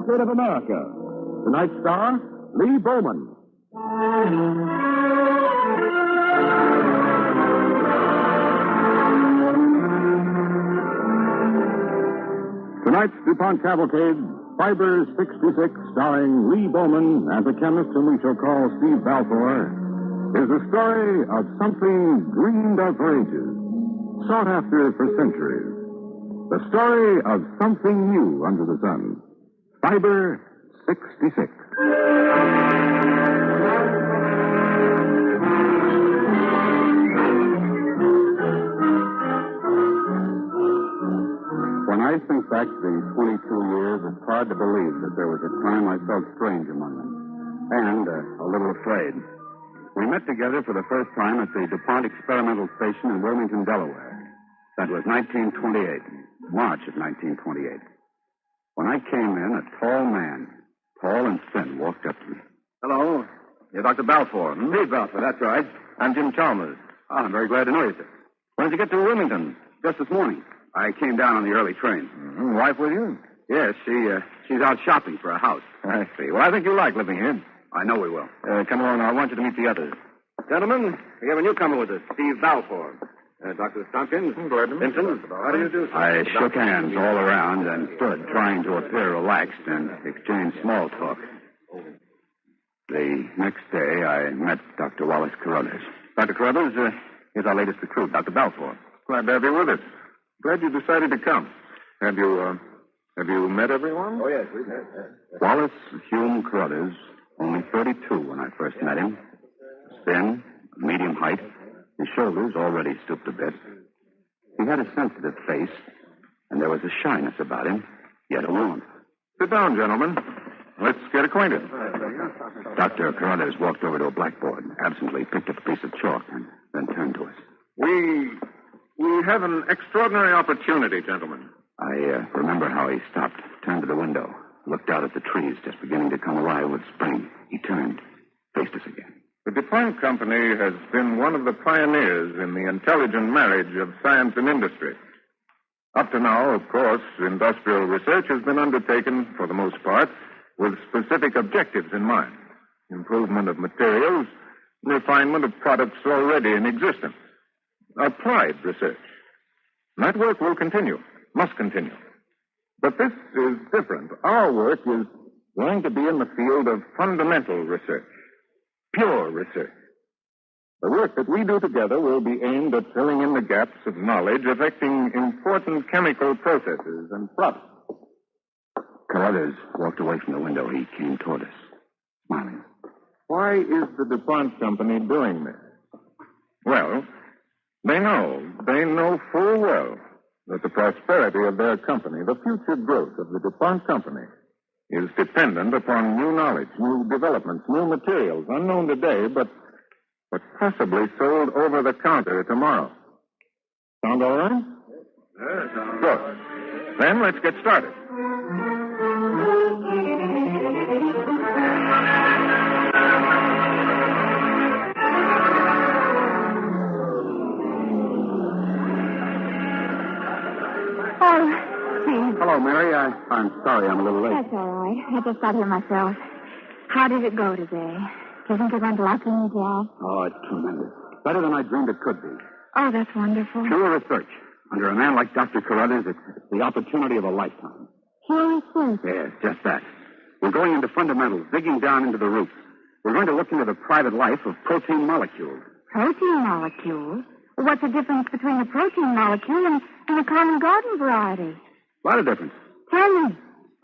Cavalcade of America. Tonight's star, Lee Bowman. Tonight's DuPont Cavalcade, Fiber 66, starring Lee Bowman as a chemist whom we shall call Steve Balfour, is the story of something dreamed of for ages, sought after for centuries. The story of something new under the sun. Fiber 66. When I think back to the 22 years, it's hard to believe that there was a time I felt strange among them. And a little afraid. We met together for the first time at the DuPont Experimental Station in Wilmington, Delaware. That was 1928, March of 1928. When I came in, a tall man, tall and thin, walked up to me. Hello. You're Dr. Balfour. Steve Balfour, that's right. I'm Jim Chalmers. I'm very glad to know you, sir. When did you get to Wilmington? Just this morning. I came down on the early train. Mm-hmm. Wife with you? Yes, she's out shopping for a house. I see. Well, I think you'll like living here. I know we will. Come along. I want you to meet the others. Gentlemen, we have a newcomer with us, Steve Balfour. Dr. Tompkins, Vincent, how do you do, sir? I shook hands all around and stood trying to appear relaxed and exchange small talk. The next day, I met Dr. Wallace Carruthers. Dr. Carruthers, here's our latest recruit, Dr. Balfour. Glad to have you with us. Glad you decided to come. Have you met everyone? Oh, yes, we've met. Wallace Hume Carruthers, only 32 when I first met him. Thin, medium height. His shoulders already stooped a bit. He had a sensitive face, and there was a shyness about him, yet a warmth. Sit down, gentlemen. Let's get acquainted. Dr. Carruthers walked over to a blackboard, absently picked up a piece of chalk, and then turned to us. We have an extraordinary opportunity, gentlemen. I remember how he stopped, turned to the window, looked out at the trees just beginning to come alive with spring. He turned, faced us again. The DuPont Company has been one of the pioneers in the intelligent marriage of science and industry. Up to now, of course, industrial research has been undertaken, for the most part, with specific objectives in mind. Improvement of materials, refinement of products already in existence. Applied research. That work will continue, must continue. But this is different. Our work is going to be in the field of fundamental research. Pure research. The work that we do together will be aimed at filling in the gaps of knowledge affecting important chemical processes and products. Carruthers walked away from the window. He came toward us, smiling. Why is the DuPont Company doing this? Well, they know full well that the prosperity of their company, the future growth of the DuPont Company, is dependent upon new knowledge, new developments, new materials, unknown today, but possibly sold over the counter tomorrow. Sound all right? Yes, Good. Then let's get started. Hello, Mary. I'm sorry I'm a little late. That's all right. I just got here myself. How did it go today? Do you think you're going to like your job? Oh, it's tremendous. Better than I dreamed it could be. Oh, that's wonderful. Pure research. Under a man like Dr. Carruthers, it's the opportunity of a lifetime. Pure research? Yes, just that. We're going into fundamentals, digging down into the roots. We're going to look into the private life of protein molecules. Protein molecules? What's the difference between a protein molecule and a common garden variety? A lot of difference. Tell me.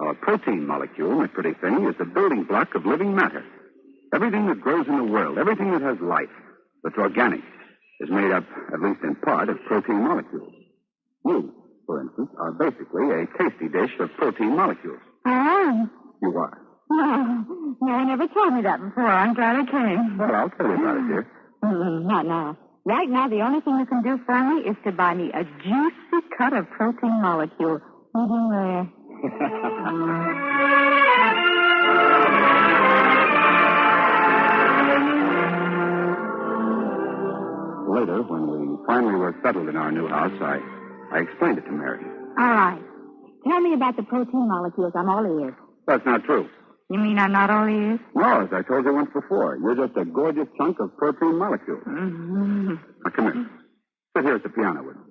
A protein molecule, my pretty thing, is the building block of living matter. Everything that grows in the world, everything that has life, that's organic, is made up, at least in part, of protein molecules. You, for instance, are basically a tasty dish of protein molecules. I am. You are. No, you never told me that before. I'm glad I came. Well, I'll tell you about it, dear. Not now. Right now, the only thing you can do for me is to buy me a juicy cut of protein molecule. Medium rare. Later, when we finally were settled in our new house, I explained it to Mary. All right. Tell me about the protein molecules. I'm all ears. That's not true. You mean I'm not all ears? No, as I told you once before, you're just a gorgeous chunk of protein molecule. Mm-hmm. Now, come here. Sit here at the piano with me.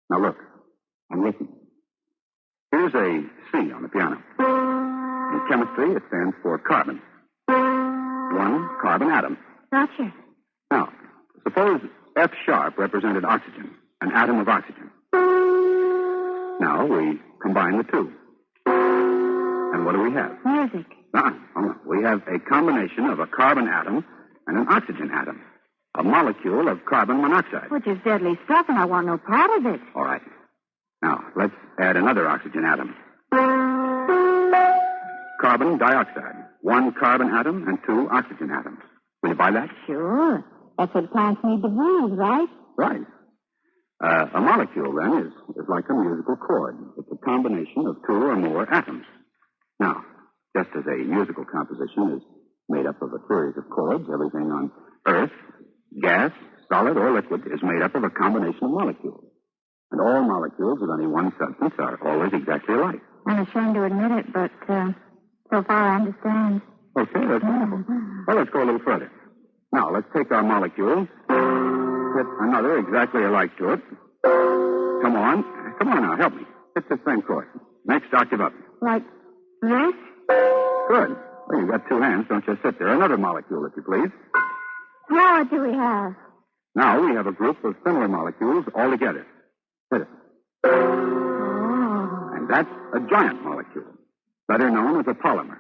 Now, look. And listen. Here's a C on the piano. In chemistry, it stands for carbon. One carbon atom. Gotcha. Now, suppose F sharp represented oxygen, an atom of oxygen. Now we combine the two. And what do we have? Music. We have a combination of a carbon atom and an oxygen atom. A molecule of carbon monoxide. Which is deadly stuff, and I want no part of it. All right. Now, let's add another oxygen atom. Carbon dioxide. One carbon atom and two oxygen atoms. Will you buy that? Sure. That's what plants need to breathe, right? Right. A molecule, then, is like a musical chord. It's a combination of two or more atoms. Now, just as a musical composition is made up of a series of chords, everything on Earth, gas, solid, or liquid, is made up of a combination of molecules. And all molecules of any one substance are always exactly alike. I'm ashamed to admit it, but so far I understand. Okay, that's wonderful. Well, let's go a little further. Now, let's take our molecule, hit another exactly alike to it. Come on now, help me. Hit the same chord. Next octave up. Like this? Good. Well, you've got two hands. Don't just sit there. Another molecule, if you please. Now what do we have? Now we have a group of similar molecules all together. Hit it. Oh. And that's a giant molecule, better known as a polymer.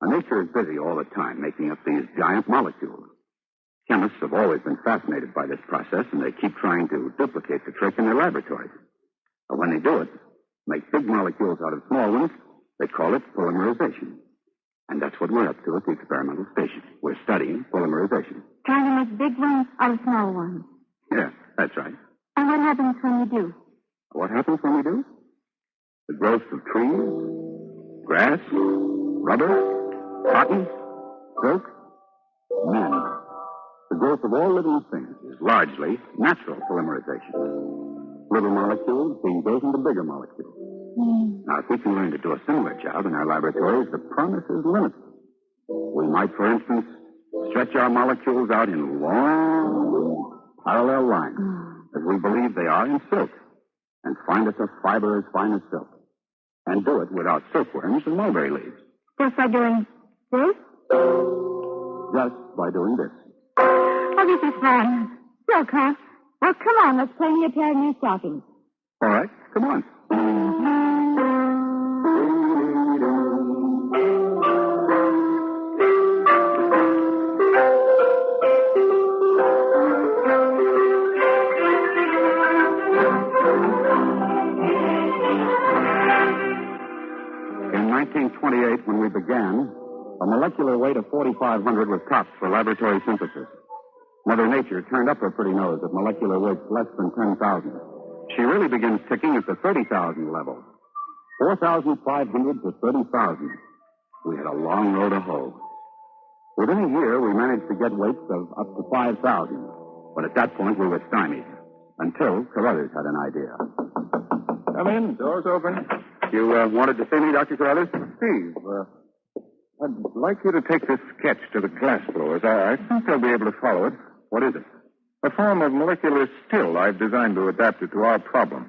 Now, nature is busy all the time making up these giant molecules. Chemists have always been fascinated by this process, and they keep trying to duplicate the trick in their laboratories. But when they do it, make big molecules out of small ones, they call it polymerization. And that's what we're up to at the experimental station. We're studying polymerization. Trying to make big ones out of small ones. Yeah, that's right. And what happens when you do? What happens when we do? The growth of trees, grass, rubber, cotton, silk, men. The growth of all living things is largely natural polymerization. Little molecules being built into bigger molecules. Now, if we can learn to do a similar job in our laboratories, the promise is limitless. We might, for instance, stretch our molecules out in long, parallel lines, as we believe they are in silk, and find us a fiber as fine as silk, and do it without silkworms and mulberry leaves. Just by doing this? Just by doing this. Oh, this is fun. Silk, huh? Well, come on, let's play me a pair of new stockings. All right, come on. In 1928, when we began, a molecular weight of 4,500 was tops for laboratory synthesis. Mother Nature turned up her pretty nose at molecular weights less than 10,000. She really begins ticking at the 30,000 level. 4,500 to 30,000. We had a long road to hoe. Within a year, we managed to get weights of up to 5,000. But at that point, we were stymied. Until Carruthers had an idea. Come in. Door's open. You wanted to see me, Dr. Carruthers? Steve, I'd like you to take this sketch to the glass blowers. I think they'll be able to follow it. What is it? A form of molecular still I've designed to adapt it to our problem.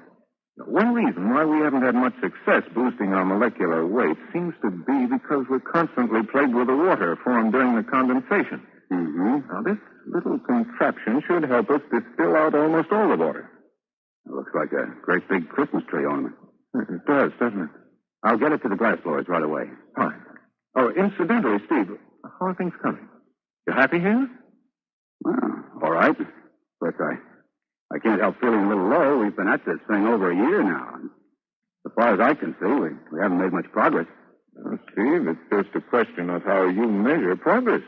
One reason why we haven't had much success boosting our molecular weight seems to be because we're constantly plagued with the water formed during the condensation. Mm-hmm. Now, this little contraption should help us distill out almost all the water. It looks like a great big Christmas tree ornament. It does, doesn't it? I'll get it to the glass blowers right away. Fine. Oh, incidentally, Steve, how are things coming? You happy here? Well, all right. But I can't help feeling a little low. We've been at this thing over a year now. And as far as I can see, we haven't made much progress. Steve, it's just a question of how you measure progress.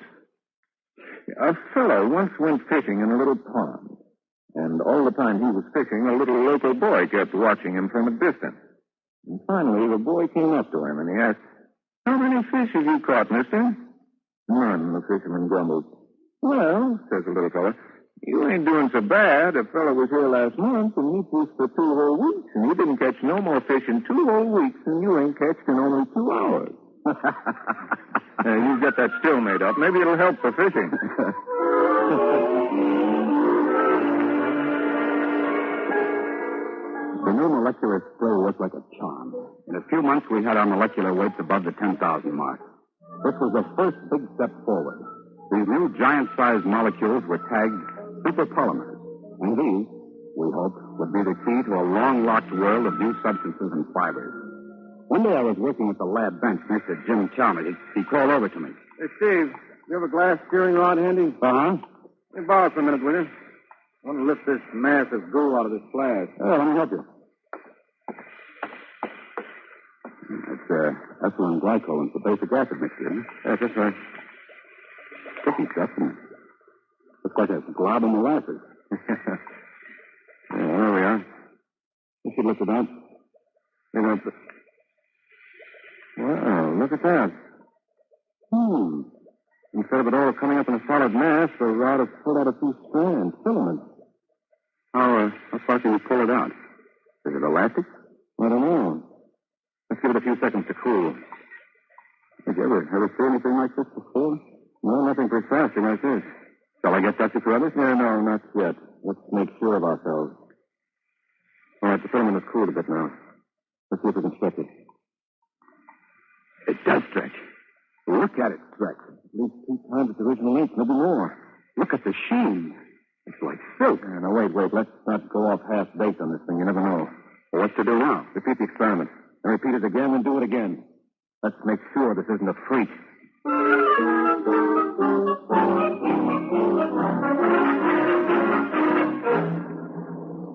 A fellow once went fishing in a little pond. And all the time he was fishing, a little local boy kept watching him from a distance. And finally, the boy came up to him and he asked, "How many fish have you caught, mister?" "None," the fisherman grumbled. "Well," says the little fellow, "you ain't doing so bad. A fellow was here last month and he fished for 2 whole weeks, and he didn't catch no more fish in 2 whole weeks than you ain't catched in only 2 hours." You get that still made up. Maybe it'll help the fishing. The new molecular still worked like a charm. In a few months, we had our molecular weights above the 10,000 mark. This was the first big step forward. These new giant-sized molecules were tagged superpolymers. And these, we hoped, would be the key to a long-locked world of new substances and fibers. One day I was working at the lab bench next to Jim Chalmers. He called over to me. Hey, Steve, you have a glass steering rod handy? Uh-huh. Let me borrow it for a minute, will you? I want to lift this mass of goo out of this flask. Oh, let me help you. That's ethylene glycol and basic acid mixture, huh? Yes, that's right. Tricky stuff, isn't it? Looks like a glob of molasses. There we are. You should lift it out. Wow, look at that. Instead of it all coming up in a solid mass, the rod is pulled out a few strands, filaments. How far can you pull it out? Is it elastic? I don't know. Let's give it a few seconds to cool. Did you ever see anything like this before? No, nothing precisely like this. Shall I get Dr. Carruthers? No, not yet. Let's make sure of ourselves. All right, the filament is cooled a bit now. Let's see if we can stretch it. It does stretch. Look at it stretch. At least 2 times its original length, maybe more. Look at the sheen. It's like silk. Now, wait. Let's not go off half-baked on this thing. You never know. Well, what's to do now? Repeat the experiment. And repeat it again and do it again. Let's make sure this isn't a freak.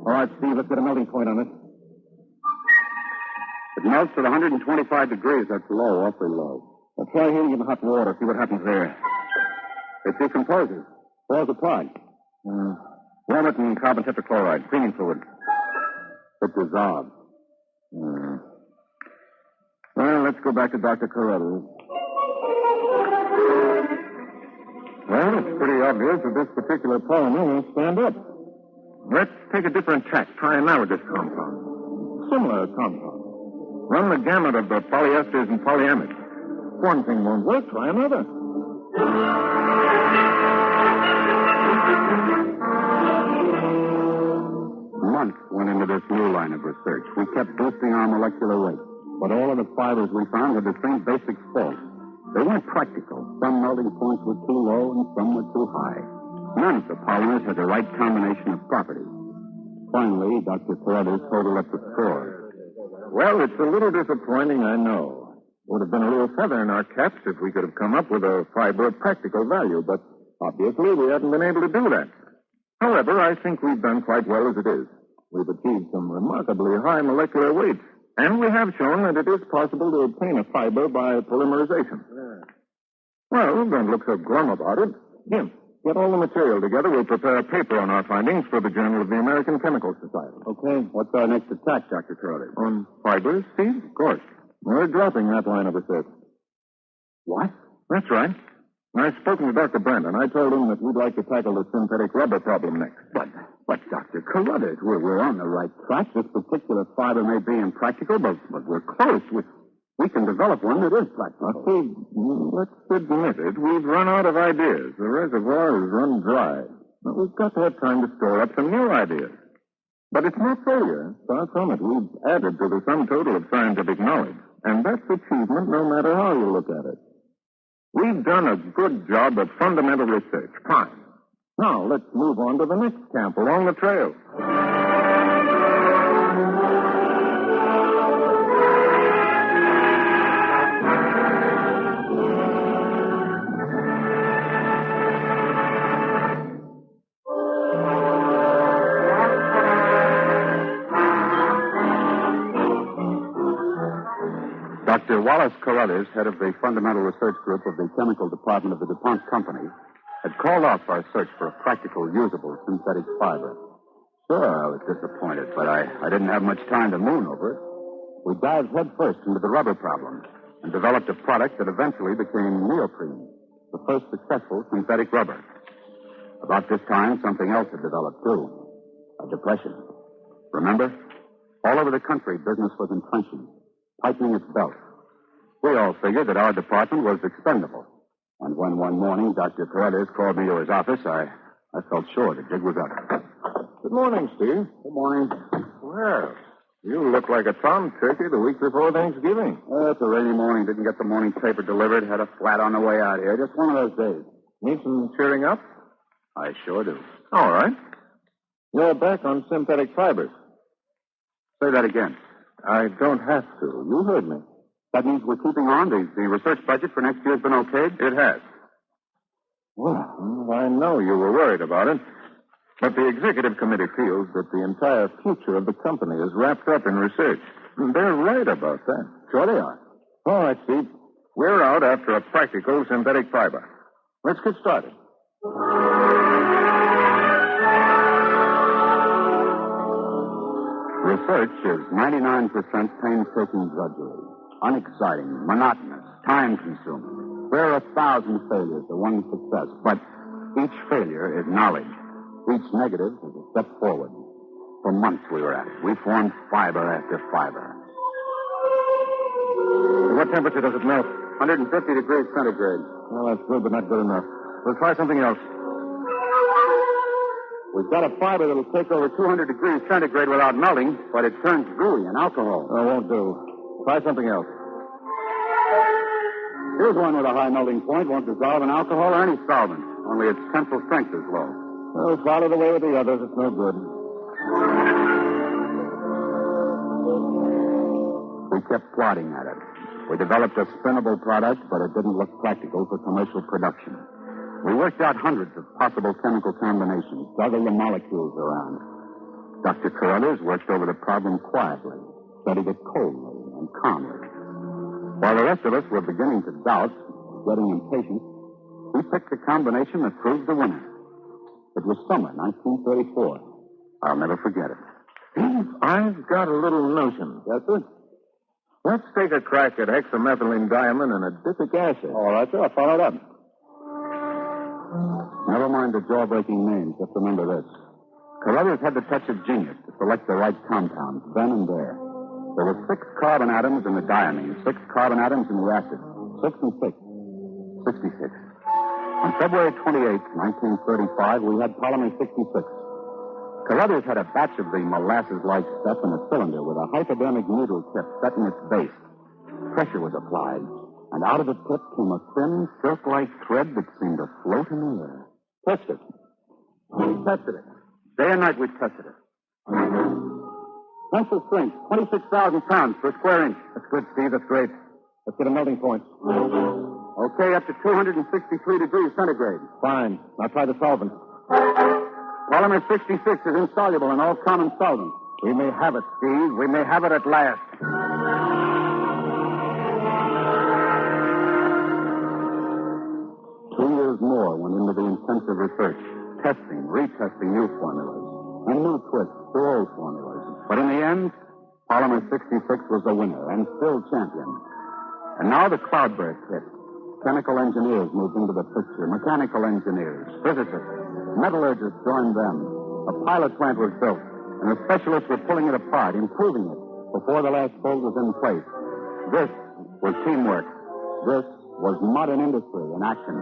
All right, Steve, let's get a melting point on it. It melts at 125 degrees. That's low, awfully low. Now try heating it in hot water. See what happens there. It decomposes. Falls apart. Warm it in carbon tetrachloride, cleaning fluid. It dissolves. Well, let's go back to Dr. Carruthers. Well, it's pretty obvious that this particular polymer won't stand up. Let's take a different tack. Try analogous compound. Similar compound. Run the gamut of the polyesters and polyamides. One thing won't work, try another. Months went into this new line of research. We kept boosting our molecular weight. But all of the fibers we found had the same basic fault. They weren't practical. Some melting points were too low and some were too high. None of the polymers had the right combination of properties. Finally, Dr. Carruthers totaled up the score. Well, it's a little disappointing, I know. Would have been a real feather in our caps if we could have come up with a fiber of practical value, but obviously we haven't been able to do that. However, I think we've done quite well as it is. We've achieved some remarkably high molecular weights, and we have shown that it is possible to obtain a fiber by polymerization. Well, don't look so glum about it. Jim, get all the material together. We'll prepare a paper on our findings for the Journal of the American Chemical Society. Okay, what's our next attack, Dr. Carruthers? On fibers, Steve? Of course. We're dropping that line of research. What? That's right. I've spoken to Dr. Brandon. I told him that we'd like to tackle the synthetic rubber problem next. But Dr. Carruthers, we're on the right track. This particular fiber may be impractical, but we're close. We can develop one that is practical. See, let's admit it. We've run out of ideas. The reservoir has run dry. But we've got to have time to store up some new ideas. But it's no failure. Far from it. We've added to the sum total of scientific knowledge. And that's achievement no matter how you look at it. We've done a good job of fundamental research. Fine. Now, let's move on to the next camp along the trail. Dr. Wallace Carruthers, head of the Fundamental Research Group of the Chemical Department of the DuPont Company, had called off our search for a practical, usable synthetic fiber. Sure, I was disappointed, but I didn't have much time to moon over it. We dived headfirst into the rubber problem and developed a product that eventually became neoprene, the first successful synthetic rubber. About this time, something else had developed, too. A depression. Remember? All over the country, business was entrenching, tightening its belt. We all figured that our department was expendable. And when one morning Dr. Carruthers called me to his office, I felt sure the jig was up. Good morning, Steve. Good morning. Well, you look like a tom turkey the week before Thanksgiving. It's a rainy morning. Didn't get the morning paper delivered. Had a flat on the way out here. Just one of those days. Need some cheering up? I sure do. All right. You're back on synthetic fibers. Say that again. I don't have to. You heard me. That means we're keeping on? The research budget for next year's been okayed? It has. Well, I know you were worried about it. But the executive committee feels that the entire future of the company is wrapped up in research. They're right about that. Sure they are. All right, Steve. We're out after a practical synthetic fiber. Let's get started. Research is 99% painstaking drudgery. Unexciting, monotonous, time-consuming. There are 1,000 failures to one success, but each failure is knowledge. Each negative is a step forward. For months we were at it. We formed fiber after fiber. What temperature does it melt? 150 degrees centigrade. Well, that's good, but not good enough. We'll try something else. We've got a fiber that'll take over 200 degrees centigrade without melting, but it turns gooey in alcohol. Oh, won't do. Try something else. Here's one with a high melting point. Won't dissolve in alcohol or any solvent. Only its tensile strength is low. Well, follow the way with the others. It's no good. We kept plodding at it. We developed a spinnable product, but it didn't look practical for commercial production. We worked out hundreds of possible chemical combinations, juggled the molecules around. Dr. Carruthers worked over the problem quietly, studied it coldly and calmly. While the rest of us were beginning to doubt, getting impatient, we picked a combination that proved the winner. It was summer 1934. I'll never forget it. I've got a little notion. Yes, sir? Let's take a crack at hexamethylene diamond and adipic acid. All right, sir. I'll follow it up. Never mind the jaw-breaking names. Just remember this. Carruthers had the touch of genius to select the right compounds then and there. There were 6 carbon atoms in the diamine, 6 carbon atoms in the acid. 6 and 6. 66. On February 28, 1935, we had polymer 66. Carruthers had a batch of the molasses-like stuff in a cylinder with a hypodermic needle tip set in its base. Pressure was applied, and out of the tip came a thin, silk-like thread that seemed to float in the air. Test it. We tested it. Day and night we tested it. Tensile strength, 26,000 pounds per square inch. That's good, Steve. That's great. Let's get a melting point. Okay, up to 263 degrees centigrade. Fine. Now try the solvent. Polymer 66 is insoluble in all common solvents. We may have it, Steve. We may have it at last. 2 years more went into the intensive research, testing, retesting new formulas, and new twists to old formulas. But in the end, polymer 66 was the winner and still champion. And now the cloudburst hit. Chemical engineers moved into the picture, mechanical engineers, physicists, metallurgists joined them. A pilot plant was built, and the specialists were pulling it apart, improving it, before the last bolt was in place. This was teamwork. This was modern industry in action.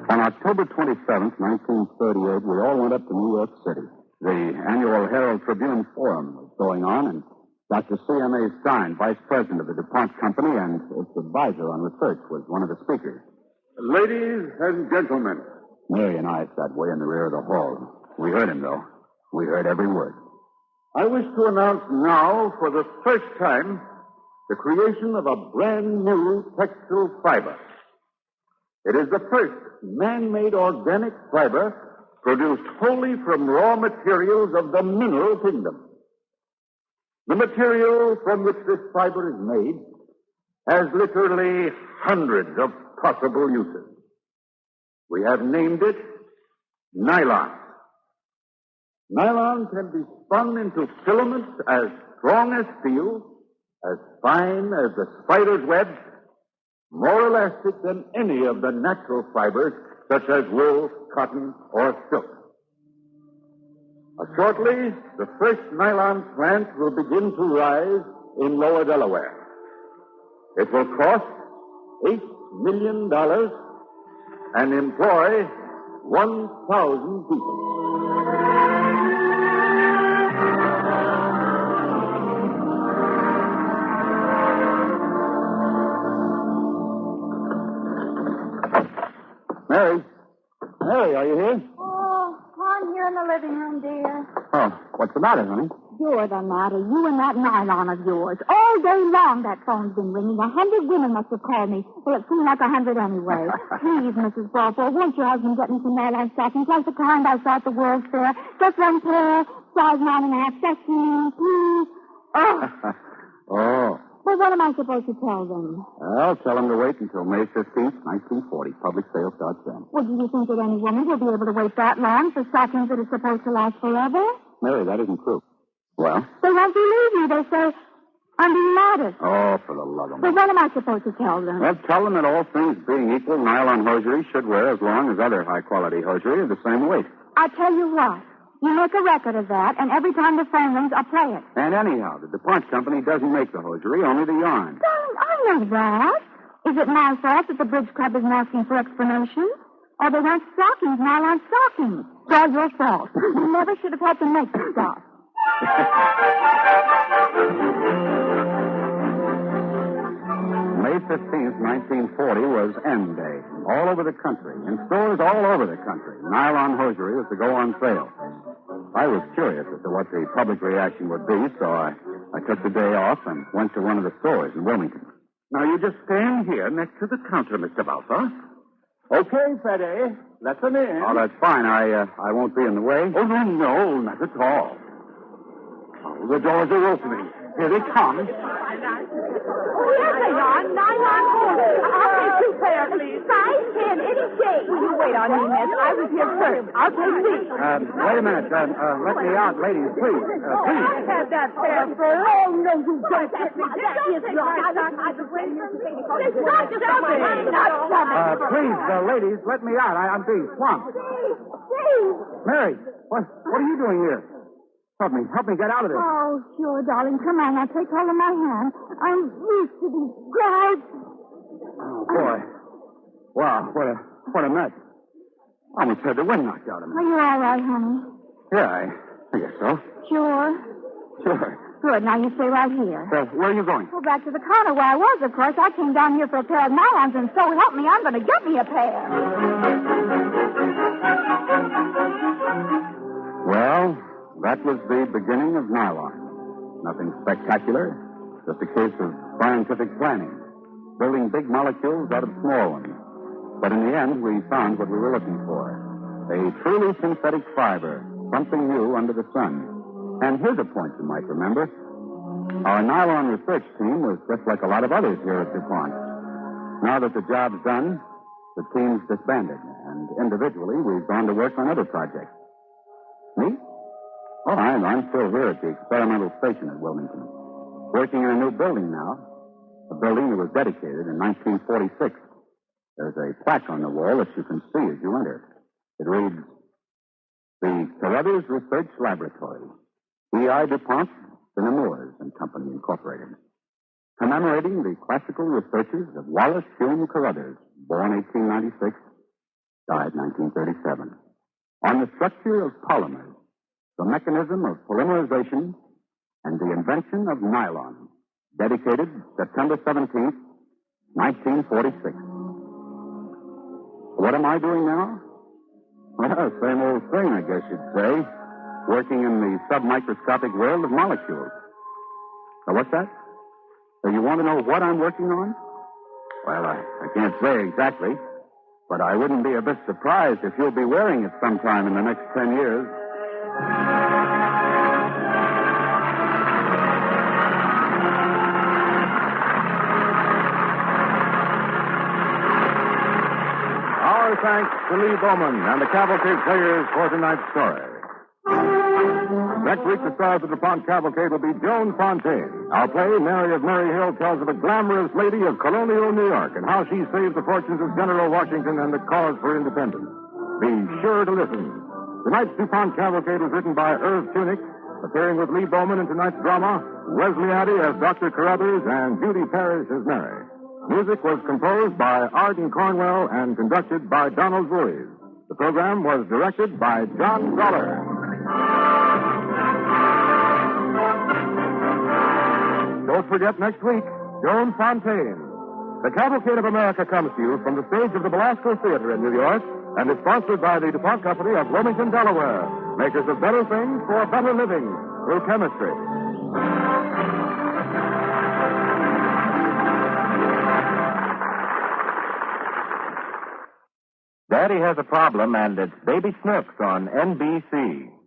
On October 27th, 1938, we all went up to New York City. The annual Herald Tribune Forum was going on, and Dr. C.M.A. Stein, vice president of the DuPont Company and its advisor on research, was one of the speakers. Ladies and gentlemen. Mary and I sat way in the rear of the hall. We heard him, though. We heard every word. I wish to announce now, for the first time, the creation of a brand new textile fiber. It is the first man-made organic fiber produced wholly from raw materials of the mineral kingdom. The material from which this fiber is made has literally hundreds of possible uses. We have named it nylon. Nylon can be spun into filaments as strong as steel, as fine as the spider's web, more elastic than any of the natural fibers, such as wool, cotton, or silk. Shortly, the first nylon plant will begin to rise in Lower Delaware. It will cost $8 million and employ 1,000 people. Mary? Mary, are you here? Oh, I'm here in the living room, dear. Oh, what's the matter, honey? You're the matter. You and that nylon of yours. All day long that phone's been ringing. 100 women must have called me. Well, it seemed like 100 anyway. Please, Mrs. Balfour, won't your husband get me some nylon stockings like the kind I saw at the World's Fair? Just one pair, size 9.5. Just me, please. Oh. Oh. Well, what am I supposed to tell them? I'll tell them to wait until May 15th, 1940. Public sale starts then. Well, do you think that any woman will be able to wait that long for stockings that are supposed to last forever? Mary, that isn't true. Well? They won't believe me. They say I'm being modest. Oh, for the love of But me. what am I supposed to tell them? Well, tell them that all things being equal, nylon hosiery should wear as long as other high-quality hosiery of the same weight. I tell you what. You make a record of that, and every time the phone rings, I'll play it. And anyhow, the DuPont company doesn't make the hosiery, only the yarn. Darling, I know that. Is it my fault that the Bridge Club isn't asking for explanations? Or they want stockings, nylon stockings. It's all your fault. You never should have had to make the stuff. May 15th, 1940 was End Day. All over the country, in stores all over the country, nylon hosiery was to go on sale. I was curious as to what the public reaction would be, so I took the day off and went to one of the stores in Wilmington. Now, you just stand here next to the counter, Mr. Balfour. Okay, Freddy. Let them in. Oh, that's fine. I won't be in the way. Oh, no, not at all. Oh, the doors are opening. Here they come. Oh, yes, they are. Nylon hosiery. I'll take 2 pair, please. Size 10, any shape. You wait on me, miss. I was here first. I'll take these. Wait a minute. Let me out, ladies, please. Please. I had that pair first. Oh, no, you don't. That is wrong. Please, ladies, let me out. I'm being swamped. Steve. Mary, what are you doing here? Help me get out of this. Oh, sure, darling. Come on, now take hold of my hand. I'm used to these crowds. Oh, boy. Wow, what a mess. I almost had the wind knocked out of me. Are you all right, honey? Yeah, I guess so. Sure. Sure. Good. Now you stay right here. Where are you going? Go back to the counter where I was, of course. I came down here for a pair of nylons, and so help me, I'm going to get me a pair. Well, that was the beginning of nylon. Nothing spectacular, just a case of scientific planning, building big molecules out of small ones. But in the end, we found what we were looking for, a truly synthetic fiber, something new under the sun. And here's a point you might remember. Our nylon research team was just like a lot of others here at DuPont. Now that the job's done, the team's disbanded, and individually we've gone to work on other projects. Me? Oh, I'm still here at the experimental station at Wilmington, working in a new building now, a building that was dedicated in 1946. There's a plaque on the wall that you can see as you enter. It reads, "The Carruthers Research Laboratory, E.I. DuPont, Moores and Company, Incorporated, commemorating the classical researches of Wallace Hume Carruthers, born 1896, died 1937, on the structure of polymers, the mechanism of polymerization, and the invention of nylon, dedicated September 17th, 1946. What am I doing now? Well, same old thing, I guess you'd say. Working in the submicroscopic world of molecules. So what's that? So you want to know what I'm working on? Well, I can't say exactly, but I wouldn't be a bit surprised if you'll be wearing it sometime in the next 10 years. Our thanks to Lee Bowman and the Cavalcade players for tonight's story. Next week, the star of the DuPont Cavalcade will be Joan Fontaine. Our play, Mary of Mary Hill, tells of a glamorous lady of colonial New York and how she saved the fortunes of General Washington and the cause for independence. Be sure to listen. Tonight's DuPont Cavalcade was written by Irv Tunick, appearing with Lee Bowman in tonight's drama, Wesley Addy as Dr. Carruthers, and Judy Parrish as Mary. Music was composed by Arden Cornwell and conducted by Donald Ruiz. The program was directed by John Zoller. Don't forget next week, Joan Fontaine. The Cavalcade of America comes to you from the stage of the Belasco Theater in New York and is sponsored by the DuPont Company of Wilmington, Delaware, makers of better things for better living through chemistry. Daddy Has a Problem, and it's Baby Snooks on NBC.